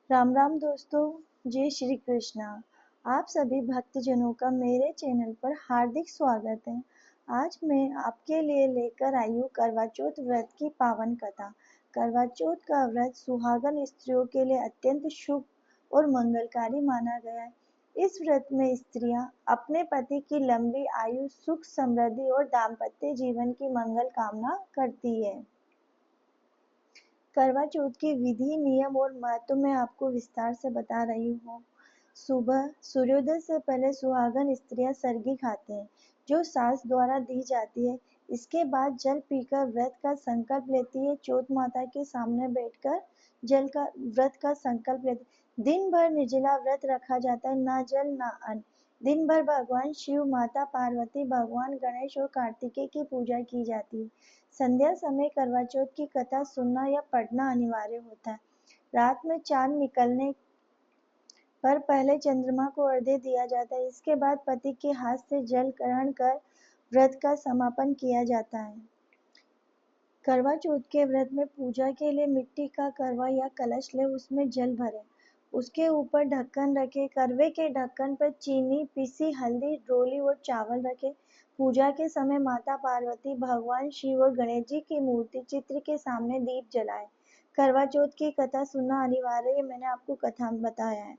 राम राम दोस्तों, जय श्री कृष्णा। आप सभी भक्तजनों का मेरे चैनल पर हार्दिक स्वागत है। आज मैं आपके लिए लेकर आई हूँ करवा चौथ व्रत की पावन कथा। करवा चौथ का व्रत सुहागन स्त्रियों के लिए अत्यंत शुभ और मंगलकारी माना गया है। इस व्रत में स्त्रियां अपने पति की लंबी आयु, सुख, समृद्धि और दाम्पत्य जीवन की मंगल कामना करती है। करवा चौथ की विधि, नियम और महत्व मैं आपको विस्तार से बता रही हूँ। सुबह सूर्योदय से पहले सुहागन स्त्रियां सरगी खाते हैं, जो सास द्वारा दी जाती है। इसके बाद जल पीकर व्रत का संकल्प लेती है। चौथ माता के सामने बैठकर व्रत का संकल्प लेती। दिन भर निर्जला व्रत रखा जाता है, ना जल ना अन्न। दिन भर भगवान शिव, माता पार्वती, भगवान गणेश और कार्तिकेय की पूजा की जाती है। संध्या समय करवा चौथ की कथा सुनना या पढ़ना अनिवार्य होता है। रात में चांद निकलने पर पहले चंद्रमा को अर्घ्य दिया जाता है। इसके बाद पति के हाथ से जल ग्रहण कर व्रत का समापन किया जाता है। करवा चौथ के व्रत में पूजा के लिए मिट्टी का करवा या कलश ले, उसमें जल भरे, उसके ऊपर ढक्कन रखे। करवे के ढक्कन पर चीनी, पीसी हल्दी, रोली और चावल रखे। पूजा के समय माता पार्वती, भगवान शिव और गणेश जी की मूर्ति चित्र के सामने दीप जलाए। करवा चौथ की कथा सुनना अनिवार्य है, मैंने आपको कथा बताया है।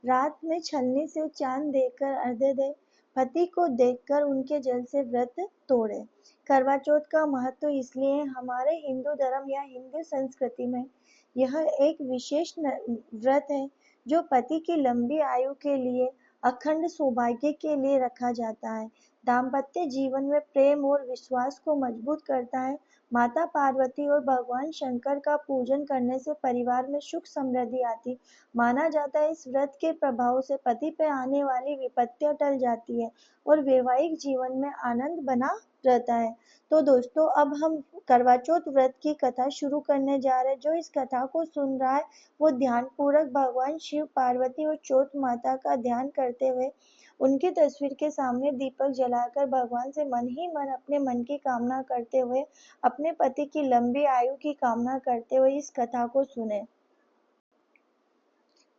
रात में छलनी से चांद देखकर अर्घ्य दे, पति को देखकर उनके जल से व्रत तोड़े। करवा चौथ का महत्व इसलिए हमारे हिंदू धर्म या हिंदू संस्कृति में यह एक विशेष व्रत है, जो पति की लंबी आयु के लिए, अखंड सौभाग्य के लिए रखा जाता है। दाम्पत्य जीवन में प्रेम और विश्वास को मजबूत करता है। माता पार्वती और भगवान शंकर का पूजन करने से परिवार में सुख समृद्धि आती। माना जाता है इस व्रत के प्रभाव से पति पे आने वाली विपत्तियां टल जाती है और वैवाहिक जीवन में आनंद बना रहता है। तो दोस्तों, अब हम करवा चौथ व्रत की कथा शुरू करने जा रहे हैं। जो इस कथा को सुन रहा है वो ध्यान पूर्वक भगवान शिव, पार्वती और चौथ माता का ध्यान करते हुए, उनकी तस्वीर के सामने दीपक जलाकर भगवान से मन ही मन अपने मन की कामना करते हुए, अपने पति की लंबी आयु की कामना करते हुए इस कथा को सुने।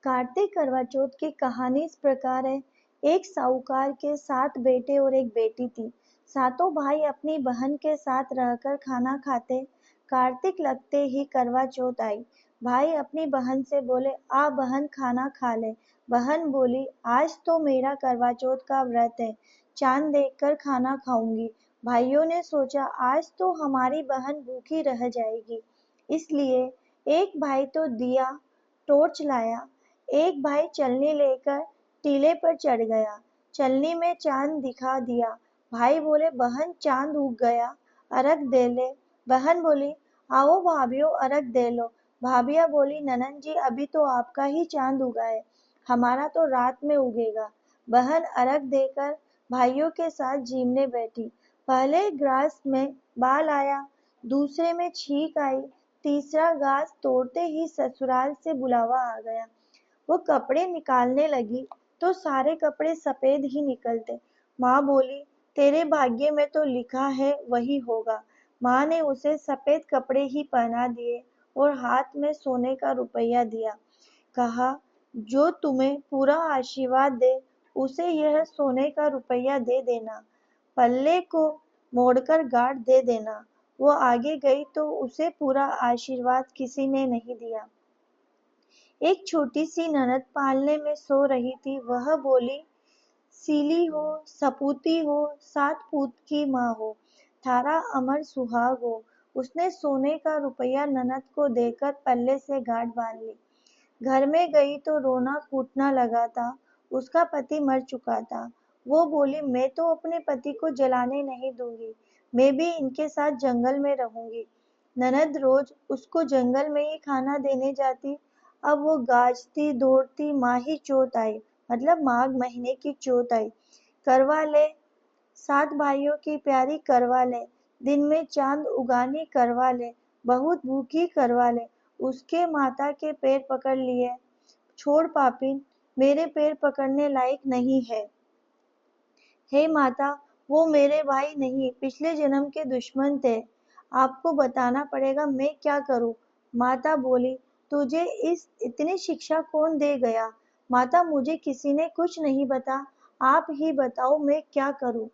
कार्तिक करवा चौथ की कहानी इस प्रकार है। एक साहूकार के 7 बेटे और एक बेटी थी। सातों भाई अपनी बहन के साथ रहकर खाना खाते। कार्तिक लगते ही करवा चौथ आई। भाई अपनी बहन से बोले, आ बहन, खाना खा ले। बहन बोली, आज तो मेरा करवा चौथ का व्रत है, चांद देखकर खाना खाऊंगी। भाइयों ने सोचा, आज तो हमारी बहन भूखी रह जाएगी। इसलिए एक भाई तो दिया, टॉर्च लाया। एक भाई चलनी लेकर टीले पर चढ़ गया। चलनी में चांद दिखा दिया। भाई बोले, बहन चांद उग गया, अर्घ दे ले। बहन बोली, आओ भाभियों, अर्घ दे लो। भाभियां बोली, ननंद जी, अभी तो आपका ही चांद उगा है, हमारा तो रात में उगेगा। बहन अर्घ देकर भाइयों के साथ जीमने बैठी। पहले ग्रास में बाल आया, दूसरे में छींक आई, तीसरा घास तोड़ते ही ससुराल से बुलावा आ गया। वो कपड़े निकालने लगी तो सारे कपड़े सफेद ही निकलते। माँ बोली, तेरे भाग्य में तो लिखा है वही होगा। माँ ने उसे सफेद कपड़े ही पहना दिए और हाथ में सोने का रुपया दिया। कहा, जो तुम्हें पूरा आशीर्वाद दे उसे यह सोने का रुपया दे देना, पल्ले को मोड़कर गांठ दे देना। वो आगे गई तो उसे पूरा आशीर्वाद किसी ने नहीं दिया। एक छोटी सी ननद पालने में सो रही थी। वह बोली, सीली हो, सपूती हो, 7 पूत की माँ हो, थारा अमर सुहाग हो। उसने सोने का रुपया ननद को देकर पल्ले से गांठ बांध ली। घर में गई तो रोना कूटना लगा था। उसका पति मर चुका था। वो बोली, मैं तो अपने पति को जलाने नहीं दूंगी, मैं भी इनके साथ जंगल में रहूंगी। ननद रोज उसको जंगल में ही खाना देने जाती। अब वो गाजती दौड़ती माही चौथ आई, मतलब माघ महीने की चौथ आई। करवा ले, 7 भाइयों की प्यारी करवा ले, दिन में चांद उगानी करवा ले, बहुत भूखी करवा ले। उसके माता के पैर पकड़ लिए, छोड़ पापिन, मेरे पैर पकड़ने लायक नहीं है। हे माता, वो मेरे भाई नहीं, पिछले जन्म के दुश्मन थे। आपको बताना पड़ेगा, मैं क्या करूं। माता बोली, तुझे इस इतनी शिक्षा कौन दे गया? माता, मुझे किसी ने कुछ नहीं बता, आप ही बताओ मैं क्या करूं?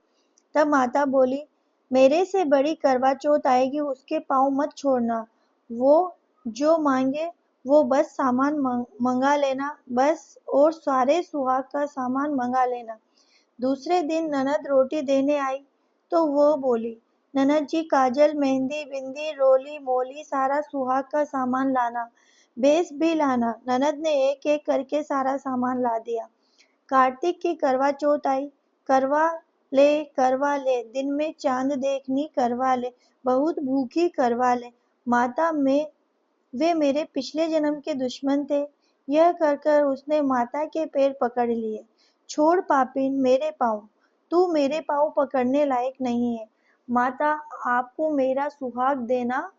तब माता बोली, मेरे से बड़ी करवा चौथ आएगी, उसके पाँव मत छोड़ना। वो जो मांगे वो बस सामान मंगा लेना, बस, और सारे सुहाग का सामान मंगा लेना। दूसरे दिन ननद रोटी देने आई तो वो बोली, ननद जी, काजल, मेहंदी, बिंदी, रोली मोली सारा सुहाग का सामान लाना, बेस भी लाना। ननद ने एक एक करके सारा सामान ला दिया। कार्तिक की करवा चौथ आई। करवा करवा ले, दिन में चांद देखनी करवा ले, बहुत भूखी करवा ले। माता में वे मेरे पिछले जन्म के दुश्मन थे। यह कहकर उसने माता के पैर पकड़ लिए। छोड़ पापिन मेरे पाँव, तू मेरे पाँव पकड़ने लायक नहीं है। माता, आपको मेरा सुहाग देना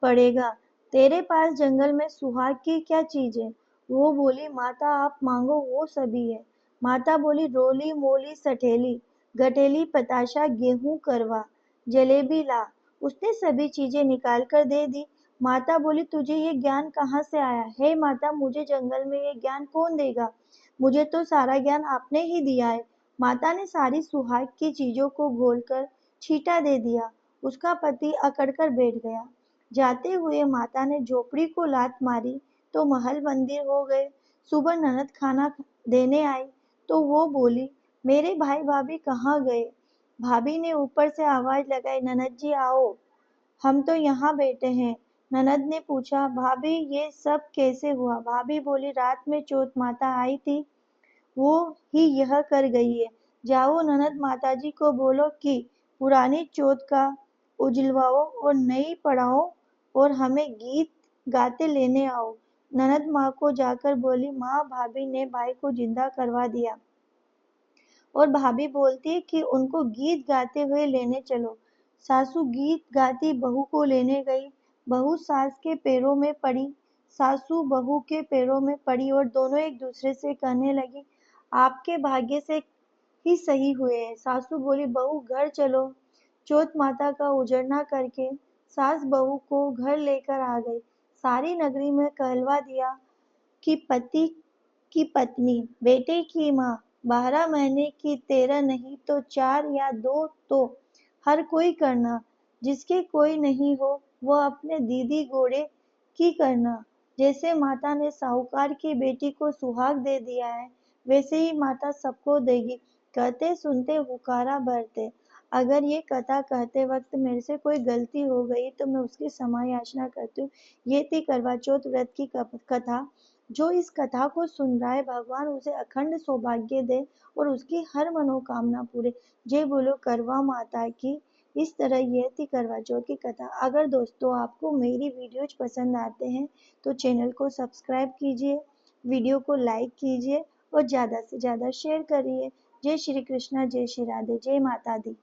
पड़ेगा। तेरे पास जंगल में सुहाग की क्या चीज है? वो बोली, माता आप मांगो वो सभी है। माता बोली, रोली मोली सठेली, गठेली पताशा गेहूं करवा, जलेबी ला। उसने सभी चीजें निकाल कर दे दी। माता बोली, तुझे ये ज्ञान कहाँ से आया? हे माता, मुझे जंगल में ये ज्ञान कौन देगा? मुझे तो सारा ज्ञान आपने ही दिया है। माता ने सारी सुहाग की चीजों को घोलकर छींटा दे दिया। उसका पति अकड़ कर बैठ गया। जाते हुए माता ने झोपड़ी को लात मारी तो महल मंदिर हो गए। सुबह ननद खाना देने आई तो वो बोली, मेरे भाई भाभी कहाँ गए? भाभी ने ऊपर से आवाज लगाई, ननद जी आओ, हम तो यहाँ बैठे हैं। ननद ने पूछा, भाभी ये सब कैसे हुआ? भाभी बोली, रात में चौथ माता आई थी, वो ही यह कर गई है। जाओ ननद माताजी को बोलो कि पुरानी चौथ का उजलवाओ और नई पढ़ाओ और हमें गीत गाते लेने आओ। ननद माँ को जाकर बोली, माँ, भाभी ने भाई को जिंदा करवा दिया और भाभी बोलती है कि उनको गीत गाते हुए लेने चलो। सासू गीत गाती बहू को लेने गई। बहू सास के पैरों में पड़ी, सासू बहू के पैरों में पड़ी और दोनों एक दूसरे से कहने लगी, आपके भाग्य से ही सही हुए हैं। सासू बोली, बहू घर चलो। चौथ माता का उजड़ना करके सास बहू को घर लेकर आ गई। सारी नगरी में कहलवा दिया कि पति की पत्नी, बेटे की माँ, 12 महीने की 13 नहीं तो 4 या 2 तो हर कोई करना। जिसके कोई नहीं हो वह अपने दीदी घोड़े की करना। जैसे माता ने साहूकार की बेटी को सुहाग दे दिया है, वैसे ही माता सबको देगी। कहते सुनते हुकारा भरते। अगर ये कथा कहते वक्त मेरे से कोई गलती हो गई तो मैं उसकी क्षमा याचना करती हूँ। ये थी करवा चौथ व्रत की कथा। जो इस कथा को सुन रहा है, भगवान उसे अखंड सौभाग्य दे और उसकी हर मनोकामना पूरे। जय बोलो करवा माता की। इस तरह ये थी करवा चौथ की कथा। अगर दोस्तों आपको मेरी वीडियोज पसंद आते हैं तो चैनल को सब्सक्राइब कीजिए, वीडियो को लाइक कीजिए और ज़्यादा से ज़्यादा शेयर करिए। जय श्री कृष्णा, जय श्री राधे, जय माता दी।